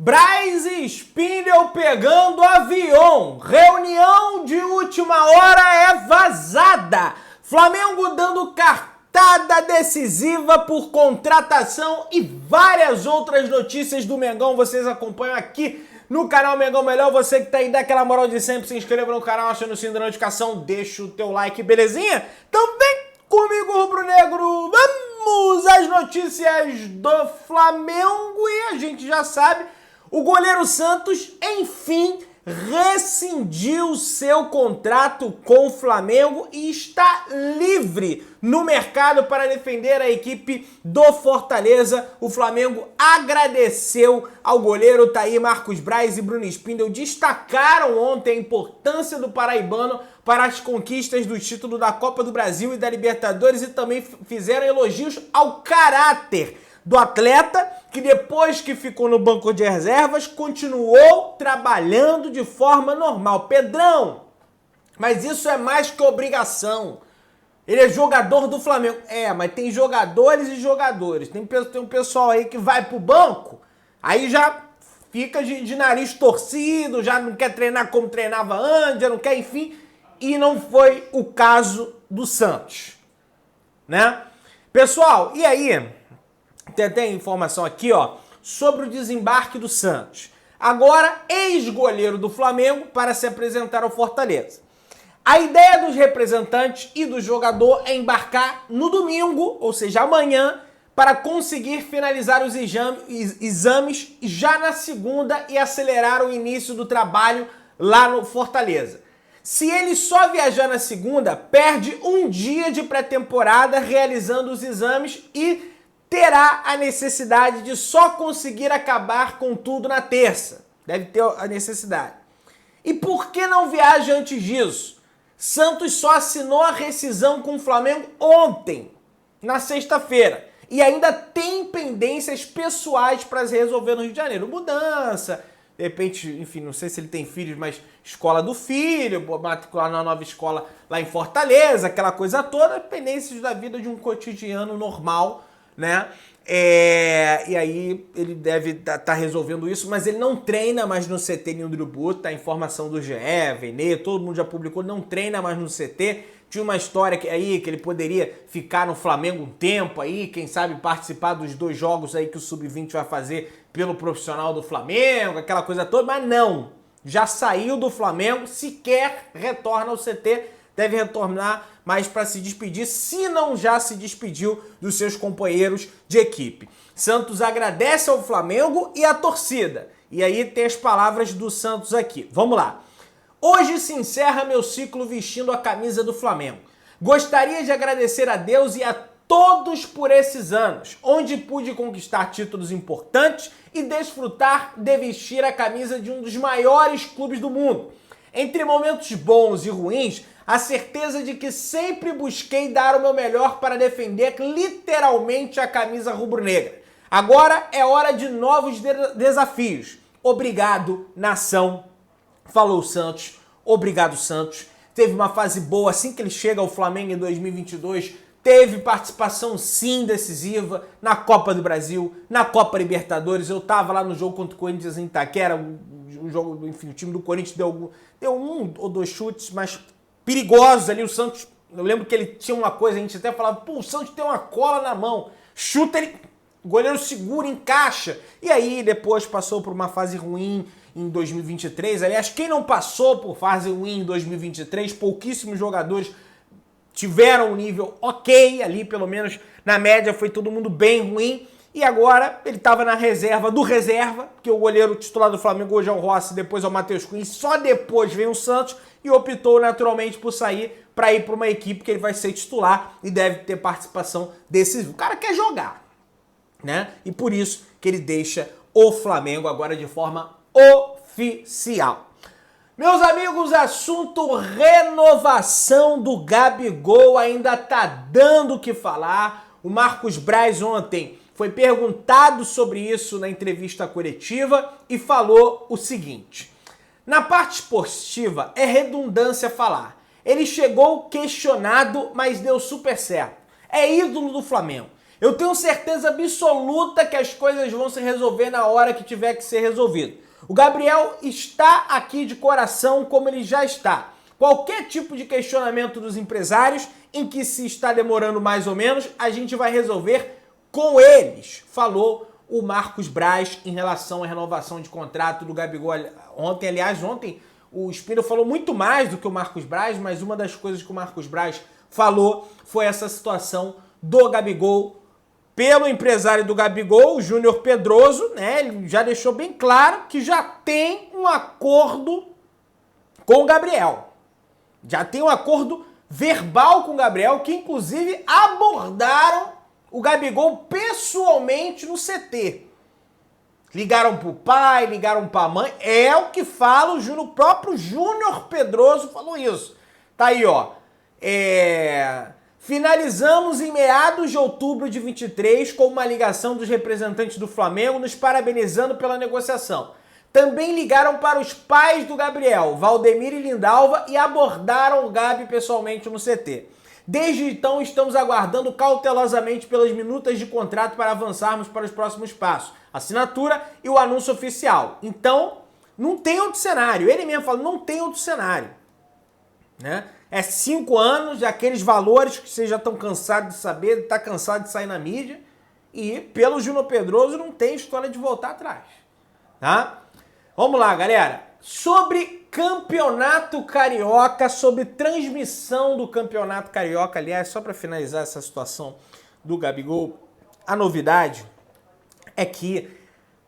Braz e Spindel pegando avião. Reunião de última hora é vazada. Flamengo dando cartada decisiva por contratação e várias outras notícias do Mengão. Vocês acompanham aqui no canal Mengão Melhor. Você que tá aí, dá aquela moral de sempre, se inscreva no canal, aciona o sininho da notificação, deixa o teu like, belezinha? Então vem comigo, rubro-negro. Vamos às notícias do Flamengo e a gente já sabe... O goleiro Santos, enfim, rescindiu seu contrato com o Flamengo e está livre no mercado para defender a equipe do Fortaleza. O Flamengo agradeceu ao goleiro. Tá aí, Marcos Braz e Bruno Spindel destacaram ontem a importância do paraibano para as conquistas do título da Copa do Brasil e da Libertadores e também fizeram elogios ao caráter do atleta, que depois que ficou no banco de reservas, continuou trabalhando de forma normal. Pedrão, mas isso é mais que obrigação. Ele é jogador do Flamengo. Mas tem jogadores e jogadores. Tem um pessoal aí que vai pro banco, aí já fica de nariz torcido, já não quer treinar como treinava antes, já não quer, enfim. E não foi o caso do Santos, né? Pessoal, e aí... Tem informação aqui, ó, sobre o desembarque do Santos. Agora, ex-goleiro do Flamengo para se apresentar ao Fortaleza. A ideia dos representantes e do jogador é embarcar no domingo, ou seja, amanhã, para conseguir finalizar os exames já na segunda e acelerar o início do trabalho lá no Fortaleza. Se ele só viajar na segunda, perde um dia de pré-temporada realizando os exames e terá a necessidade de só conseguir acabar com tudo na terça. Deve ter a necessidade. E por que não viaja antes disso? Santos só assinou a rescisão com o Flamengo ontem, na sexta-feira. E ainda tem pendências pessoais para se resolver no Rio de Janeiro. Mudança, de repente, enfim, não sei se ele tem filhos, mas escola do filho, matricular na nova escola lá em Fortaleza, aquela coisa toda, pendências da vida de um cotidiano normal, né? E aí ele deve tá resolvendo isso, mas ele não treina mais no CT em Urubu, tá? Informação do GE, Vene, todo mundo já publicou, não treina mais no CT. Tinha uma história que ele poderia ficar no Flamengo um tempo aí, quem sabe participar dos 2 jogos aí que o Sub-20 vai fazer pelo profissional do Flamengo, aquela coisa toda, mas não. Já saiu do Flamengo, sequer retorna ao CT, deve retornar mais para se despedir, se não já se despediu dos seus companheiros de equipe. Santos agradece ao Flamengo e à torcida. E aí tem as palavras do Santos aqui. Vamos lá. Hoje se encerra meu ciclo vestindo a camisa do Flamengo. Gostaria de agradecer a Deus e a todos por esses anos, onde pude conquistar títulos importantes e desfrutar de vestir a camisa de um dos maiores clubes do mundo. Entre momentos bons e ruins, a certeza de que sempre busquei dar o meu melhor para defender literalmente a camisa rubro-negra. Agora é hora de novos desafios. Obrigado, nação. Falou o Santos. Obrigado, Santos. Teve uma fase boa assim que ele chega ao Flamengo em 2022. Teve participação sim decisiva na Copa do Brasil, na Copa Libertadores. Eu tava lá no jogo contra o Corinthians em Itaquera. O jogo, enfim, o time do Corinthians deu 1 ou 2 chutes, mas perigosos ali. O Santos, eu lembro que ele tinha uma coisa, a gente até falava, o Santos tem uma cola na mão, chuta ele, o goleiro segura, encaixa. E aí depois passou por uma fase ruim em 2023. Aliás, quem não passou por fase ruim em 2023, pouquíssimos jogadores tiveram um nível ok ali, pelo menos na média foi todo mundo bem ruim. E agora ele estava na reserva do reserva, que o goleiro titular do Flamengo hoje é o Rossi, depois é o Matheus Cunha, só depois vem o Santos e optou naturalmente por sair para ir para uma equipe que ele vai ser titular e deve ter participação decisiva. O cara quer jogar, né? E por isso que ele deixa o Flamengo agora de forma oficial. Meus amigos, assunto renovação do Gabigol ainda tá dando o que falar. O Marcos Braz ontem foi perguntado sobre isso na entrevista coletiva e falou o seguinte: na parte esportiva é redundância falar. Ele chegou questionado, mas deu super certo. É ídolo do Flamengo. Eu tenho certeza absoluta que as coisas vão se resolver na hora que tiver que ser resolvido. O Gabriel está aqui de coração como ele já está. Qualquer tipo de questionamento dos empresários em que se está demorando mais ou menos, a gente vai resolver com eles, falou o Marcos Braz em relação à renovação de contrato do Gabigol. Ontem o Spindle falou muito mais do que o Marcos Braz, mas uma das coisas que o Marcos Braz falou foi essa situação do Gabigol pelo empresário do Gabigol, o Júnior Pedroso, né? Ele já deixou bem claro que já tem um acordo com o Gabriel. Já tem um acordo verbal com o Gabriel, que inclusive abordaram o Gabigol pessoalmente no CT. Ligaram pro pai, ligaram pra mãe, é o que fala o próprio Júnior Pedroso falou isso. Tá aí, ó. Finalizamos em meados de outubro de 23 com uma ligação dos representantes do Flamengo nos parabenizando pela negociação. Também ligaram para os pais do Gabriel, Valdemir e Lindalva, e abordaram o Gabi pessoalmente no CT. Desde então, estamos aguardando cautelosamente pelas minutas de contrato para avançarmos para os próximos passos. Assinatura e o anúncio oficial. Então, não tem outro cenário. Ele mesmo fala, não tem outro cenário. Né? É 5 anos, aqueles valores que vocês já estão cansados de saber, está cansado de sair na mídia. E, pelo Júnior Pedroso, não tem história de voltar atrás. Tá? Vamos lá, galera. Sobre Campeonato Carioca, sobre transmissão do Campeonato Carioca, aliás, só para finalizar essa situação do Gabigol, a novidade é que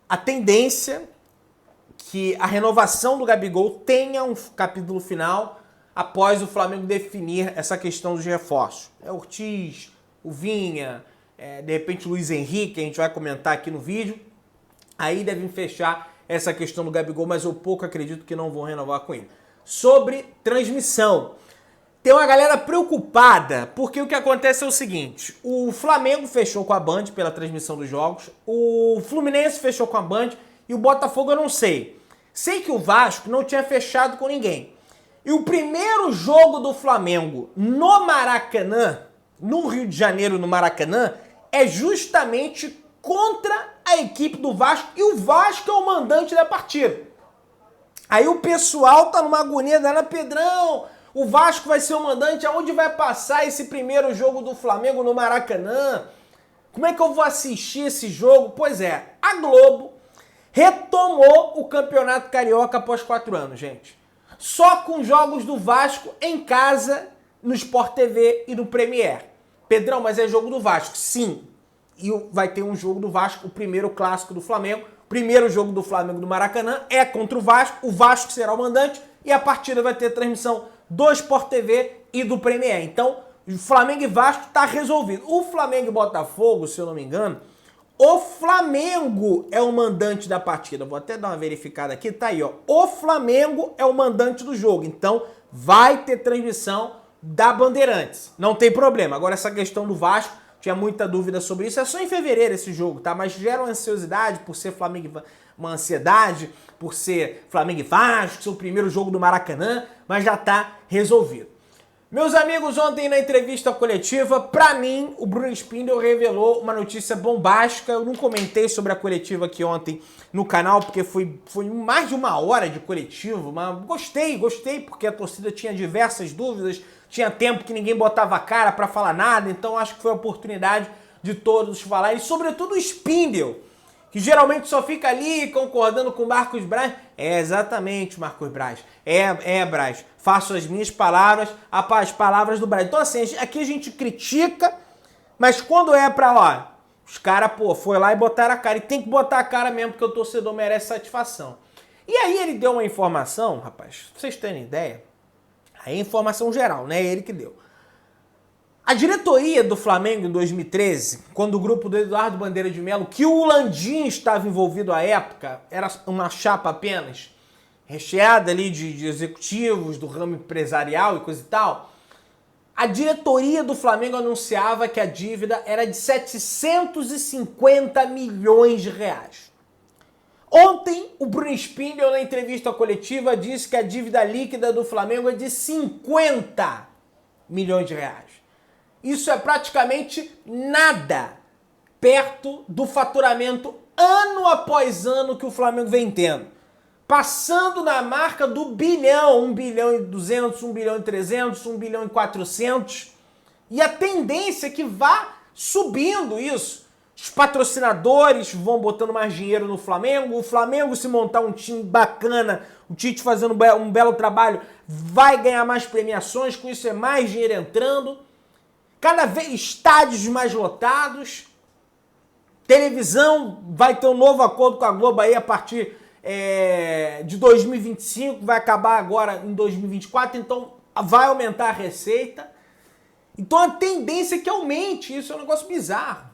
a tendência que a renovação do Gabigol tenha um capítulo final após o Flamengo definir essa questão dos reforços. O Ortiz, o Vinha, de repente o Luiz Henrique, a gente vai comentar aqui no vídeo, aí devem fechar essa questão do Gabigol, mas eu pouco acredito que não vão renovar com ele. Sobre transmissão, tem uma galera preocupada, porque o que acontece é o seguinte, o Flamengo fechou com a Band pela transmissão dos jogos, o Fluminense fechou com a Band e o Botafogo eu não sei. Sei que o Vasco não tinha fechado com ninguém. E o primeiro jogo do Flamengo no Maracanã, no Rio de Janeiro, no Maracanã, é justamente contra a equipe do Vasco, e o Vasco é o mandante da partida. Aí o pessoal tá numa agonia dela, Pedrão, o Vasco vai ser o mandante, aonde vai passar esse primeiro jogo do Flamengo no Maracanã? Como é que eu vou assistir esse jogo? Pois é, a Globo retomou o Campeonato Carioca após 4 anos, gente. Só com jogos do Vasco em casa, no Sport TV e no Premiere. Pedrão, mas é jogo do Vasco? Sim. E vai ter um jogo do Vasco, o primeiro clássico do Flamengo. O primeiro jogo do Flamengo do Maracanã é contra o Vasco será o mandante e a partida vai ter transmissão do Sport TV e do Premiere. Então, o Flamengo e Vasco está resolvido. O Flamengo e Botafogo, se eu não me engano, o Flamengo é o mandante da partida. Vou até dar uma verificada aqui, tá aí, ó. O Flamengo é o mandante do jogo, então vai ter transmissão da Bandeirantes. Não tem problema. Agora essa questão do Vasco, tinha muita dúvida sobre isso. É só em fevereiro esse jogo, tá? Mas gera uma ansiosidade por ser Flamengo, uma ansiedade por ser Flamengo e Vasco, ser o primeiro jogo do Maracanã, mas já tá resolvido. Meus amigos, ontem na entrevista coletiva, pra mim, o Bruno Spindle revelou uma notícia bombástica. Eu não comentei sobre a coletiva aqui ontem no canal, porque foi mais de 1 hora de coletivo, mas gostei, porque a torcida tinha diversas dúvidas, tinha tempo que ninguém botava a cara pra falar nada, então acho que foi a oportunidade de todos falarem, e sobretudo o Spindle, que geralmente só fica ali concordando com o Marcos Braz. É exatamente, Marcos Braz. Braz. Faço as minhas palavras, as palavras do Braz. Então assim, aqui a gente critica, mas quando é pra lá, os caras, foi lá e botaram a cara. E tem que botar a cara mesmo, porque o torcedor merece satisfação. E aí ele deu uma informação, rapaz, pra vocês terem ideia, aí é informação geral, né? Ele que deu. A diretoria do Flamengo em 2013, quando o grupo do Eduardo Bandeira de Melo, que o Landim estava envolvido à época, era uma chapa apenas, recheada ali de executivos do ramo empresarial e coisa e tal, a diretoria do Flamengo anunciava que a dívida era de 750 milhões de reais. Ontem, o Bruno Spindle, na entrevista coletiva, disse que a dívida líquida do Flamengo é de 50 milhões de reais. Isso é praticamente nada perto do faturamento ano após ano que o Flamengo vem tendo. Passando na marca do bilhão, 1 bilhão e 200, 1 bilhão e 300, 1 bilhão e 400. E a tendência é que vá subindo isso. Os patrocinadores vão botando mais dinheiro no Flamengo, o Flamengo, se montar um time bacana, o Tite fazendo um belo trabalho, vai ganhar mais premiações, com isso é mais dinheiro entrando. Cada vez estádios mais lotados. Televisão vai ter um novo acordo com a Globo aí a partir de 2025, vai acabar agora em 2024, então vai aumentar a receita. Então a tendência é que aumente, isso é um negócio bizarro,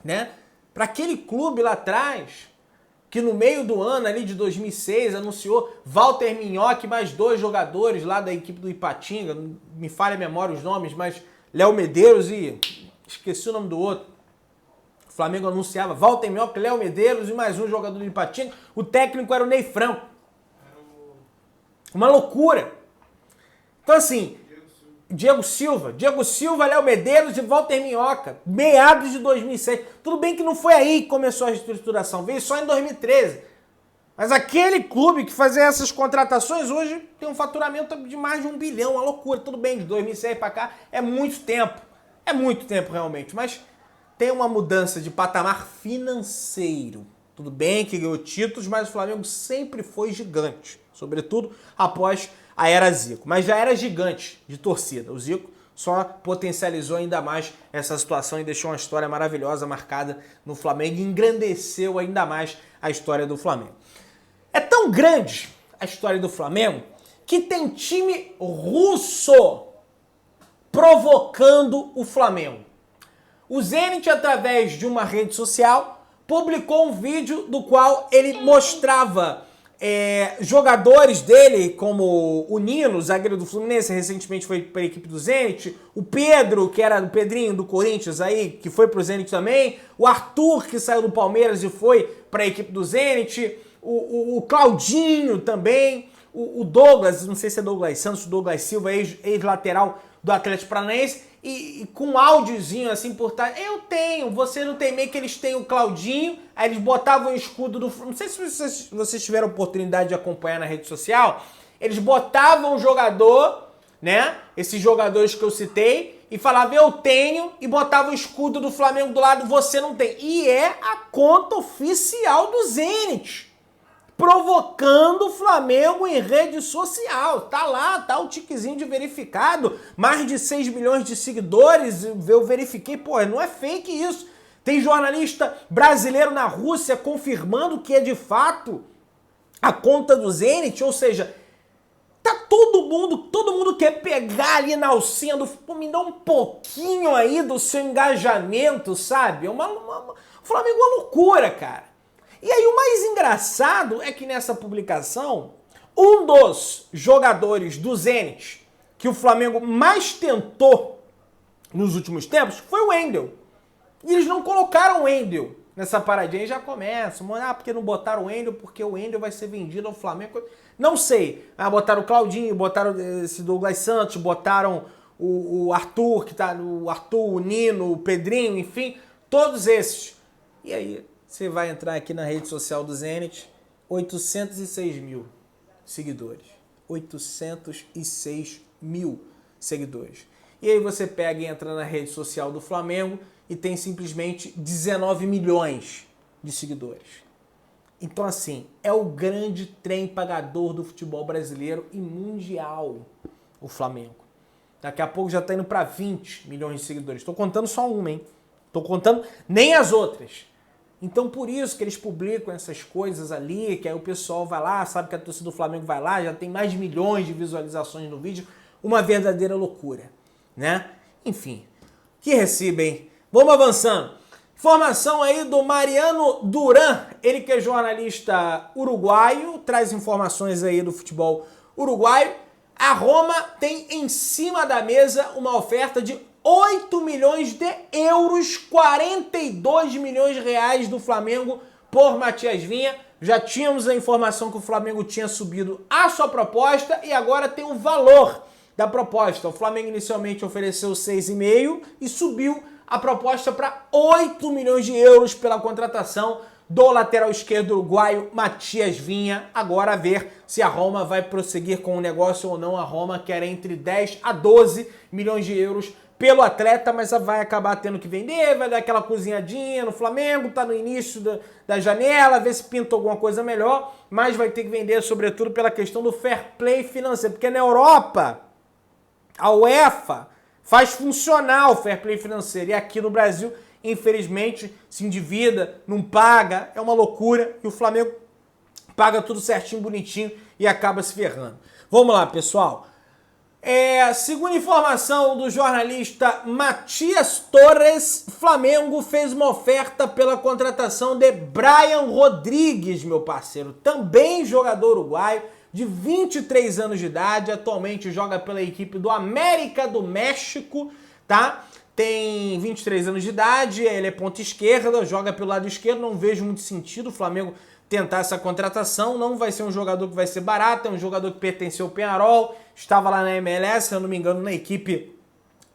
né? Para aquele clube lá atrás, que no meio do ano ali de 2006 anunciou Walter Minhoque mais 2 jogadores lá da equipe do Ipatinga, não me falha a memória os nomes, mas Léo Medeiros e esqueci o nome do outro. O Flamengo anunciava Walter Minhoque, Léo Medeiros e mais um jogador do Ipatinga. O técnico era o Ney Franco. Uma loucura. Então assim, Diego Silva, Léo Medeiros e Walter Minhoca, meados de 2006. Tudo bem que não foi aí que começou a reestruturação, veio só em 2013. Mas aquele clube que fazia essas contratações hoje tem um faturamento de mais de 1 bilhão, uma loucura. Tudo bem, de 2006 para cá é muito tempo realmente, mas tem uma mudança de patamar financeiro. Tudo bem que ganhou títulos, mas o Flamengo sempre foi gigante, sobretudo após a era Zico. Mas já era gigante de torcida. O Zico só potencializou ainda mais essa situação e deixou uma história maravilhosa marcada no Flamengo e engrandeceu ainda mais a história do Flamengo. É tão grande a história do Flamengo que tem time russo provocando o Flamengo. O Zenit, através de uma rede social, publicou um vídeo do qual ele mostrava jogadores dele, como o Nino, zagueiro do Fluminense, recentemente foi para a equipe do Zenit, o Pedro, que era o Pedrinho do Corinthians aí, que foi para o Zenit também, o Arthur, que saiu do Palmeiras e foi para a equipe do Zenit, o Claudinho também, o Douglas, não sei se é Douglas Santos, Douglas Silva, ex-lateral do Atlético Paranaense, e com um áudiozinho assim por trás, eu tenho, você não tem, meio que eles têm o Claudinho, aí eles botavam o escudo do... Não sei se vocês tiveram oportunidade de acompanhar na rede social, eles botavam o jogador, né, esses jogadores que eu citei, e falavam eu tenho, e botavam o escudo do Flamengo do lado, você não tem. E é a conta oficial do Zenit, provocando o Flamengo em rede social. Tá lá, tá o tiquezinho de verificado, mais de 6 milhões de seguidores, eu verifiquei, pô, não é fake isso. Tem jornalista brasileiro na Rússia confirmando que é de fato a conta do Zenit, ou seja, tá todo mundo quer pegar ali na alcinha do... Pô, me dá um pouquinho aí do seu engajamento, sabe? O Flamengo é uma loucura, cara. E aí o mais engraçado é que nessa publicação, um dos jogadores do Zenit que o Flamengo mais tentou nos últimos tempos foi o Wendel. E eles não colocaram o Wendel nessa paradinha e já começam. Porque não botaram o Wendel, porque o Wendel vai ser vendido ao Flamengo. Não sei. Botaram o Claudinho, botaram esse Douglas Santos, botaram o Arthur, que tá o Arthur, o Nino, o Pedrinho, enfim, todos esses. E aí... Você vai entrar aqui na rede social do Zenit, 806 mil seguidores. 806 mil seguidores. E aí você pega e entra na rede social do Flamengo e tem simplesmente 19 milhões de seguidores. Então assim, é o grande trem pagador do futebol brasileiro e mundial, o Flamengo. Daqui a pouco já está indo para 20 milhões de seguidores. Estou contando só uma, hein? Estou contando nem as outras. Então por isso que eles publicam essas coisas ali, que aí o pessoal vai lá, sabe que a torcida do Flamengo vai lá, já tem mais de milhões de visualizações no vídeo, uma verdadeira loucura, né? Enfim, que recibo, hein? Vamos avançando. Informação aí do Mariano Duran, ele que é jornalista uruguaio, traz informações aí do futebol uruguaio. A Roma tem em cima da mesa uma oferta de 8 milhões de euros, 42 milhões de reais do Flamengo por Matias Vinha. Já tínhamos a informação que o Flamengo tinha subido a sua proposta e agora tem o valor da proposta. O Flamengo inicialmente ofereceu 6,5 e subiu a proposta para 8 milhões de euros pela contratação do lateral esquerdo uruguaio Matias Vinha. Agora a ver se a Roma vai prosseguir com o negócio ou não. A Roma quer entre 10 a 12 milhões de euros pelo atleta, mas vai acabar tendo que vender, vai dar aquela cozinhadinha no Flamengo, tá no início da janela, ver se pinta alguma coisa melhor, mas vai ter que vender sobretudo pela questão do fair play financeiro, porque na Europa a UEFA faz funcionar o fair play financeiro, e aqui no Brasil, infelizmente, se endivida, não paga, é uma loucura, e o Flamengo paga tudo certinho, bonitinho, e acaba se ferrando. Vamos lá, pessoal. Segundo informação do jornalista Matias Torres, Flamengo fez uma oferta pela contratação de Brian Rodrigues, meu parceiro, também jogador uruguaio, de 23 anos de idade, atualmente joga pela equipe do América do México, tá? Tem 23 anos de idade, ele é ponta esquerda, joga pelo lado esquerdo, não vejo muito sentido o Flamengo tentar essa contratação, não vai ser um jogador que vai ser barato, é um jogador que pertenceu ao Peñarol, estava lá na MLS, se eu não me engano, na equipe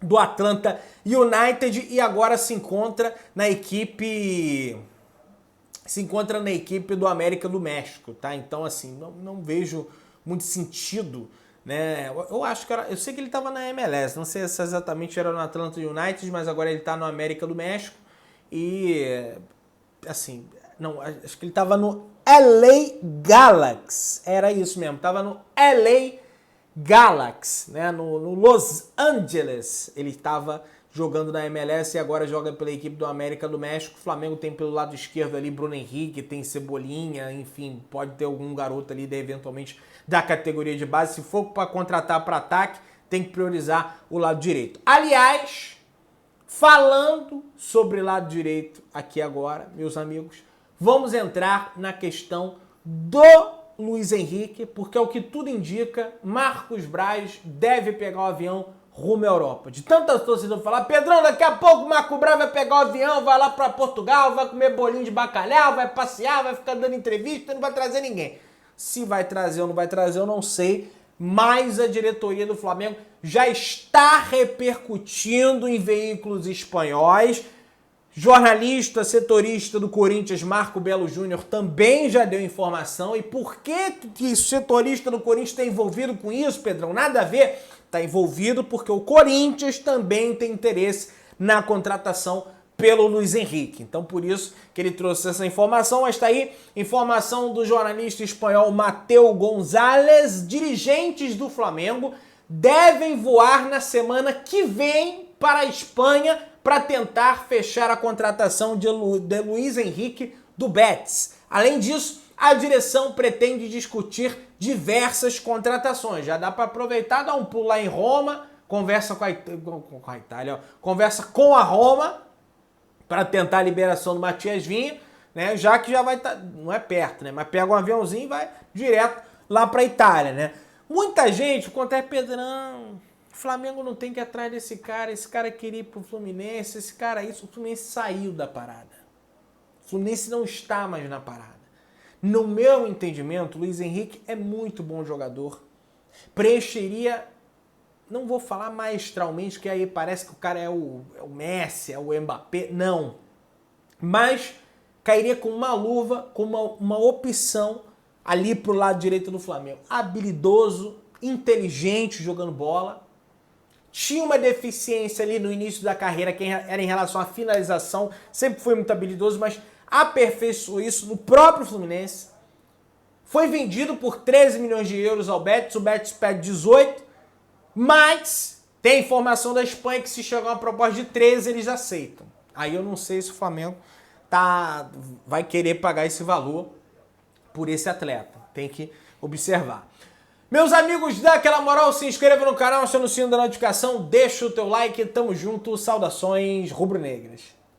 do Atlanta United e agora se encontra na equipe do América do México, tá? Então, assim, não vejo muito sentido, né? Eu acho que eu sei que ele estava na MLS, não sei se exatamente era no Atlanta United, mas agora ele está no América do México e, assim, não, acho que ele estava no LA Galaxy, era isso mesmo, estava no LA Galaxy, né? No Los Angeles, ele estava jogando na MLS e agora joga pela equipe do América do México. O Flamengo tem pelo lado esquerdo ali Bruno Henrique, tem Cebolinha, enfim, pode ter algum garoto ali, eventualmente, da categoria de base. Se for para contratar para ataque, tem que priorizar o lado direito. Aliás, falando sobre lado direito aqui agora, meus amigos, vamos entrar na questão do Luiz Henrique, porque é o que tudo indica, Marcos Braz deve pegar o avião rumo à Europa. De tantas torcidas falar, Pedrão, daqui a pouco o Marco Braz vai pegar o avião, vai lá para Portugal, vai comer bolinho de bacalhau, vai passear, vai ficar dando entrevista, não vai trazer ninguém. Se vai trazer ou não vai trazer, eu não sei, mas a diretoria do Flamengo já está repercutindo em veículos espanhóis. Jornalista, setorista do Corinthians, Marco Belo Júnior, também já deu informação. E por que o setorista do Corinthians está envolvido com isso, Pedrão? Nada a ver. Está envolvido porque o Corinthians também tem interesse na contratação pelo Luiz Henrique. Então, por isso que ele trouxe essa informação. Mas está aí, informação do jornalista espanhol Mateu Gonzalez. Dirigentes do Flamengo devem voar na semana que vem para a Espanha para tentar fechar a contratação de Luiz Henrique do Betis. Além disso, a direção pretende discutir diversas contratações. Já dá para aproveitar, dar um pulo lá em Roma, conversa com a Itália, ó, conversa com a Roma para tentar a liberação do Matias Vinha, né? Já que já vai estar, não é perto, né? Mas pega um aviãozinho e vai direto lá para a Itália, né? Muita gente, quanto é Pedrão, o Flamengo não tem que ir atrás desse cara, esse cara queria ir pro Fluminense, esse cara isso, o Fluminense saiu da parada. O Fluminense não está mais na parada. No meu entendimento, o Luiz Henrique é muito bom jogador. Preencheria, não vou falar maestralmente, que aí parece que o cara é o Messi, é o Mbappé, não. Mas cairia com uma luva, com uma opção ali pro lado direito do Flamengo. Habilidoso, inteligente jogando bola. Tinha uma deficiência ali no início da carreira, que era em relação à finalização, sempre foi muito habilidoso, mas aperfeiçoou isso no próprio Fluminense. Foi vendido por 13 milhões de euros ao Betis, o Betis pede 18, mas tem informação da Espanha que se chegar uma proposta de 13, eles aceitam. Aí eu não sei se o Flamengo vai querer pagar esse valor por esse atleta, tem que observar. Meus amigos, dá aquela moral, se inscreva no canal, aciona o sino da notificação, deixa o teu like, tamo junto, saudações rubro-negras.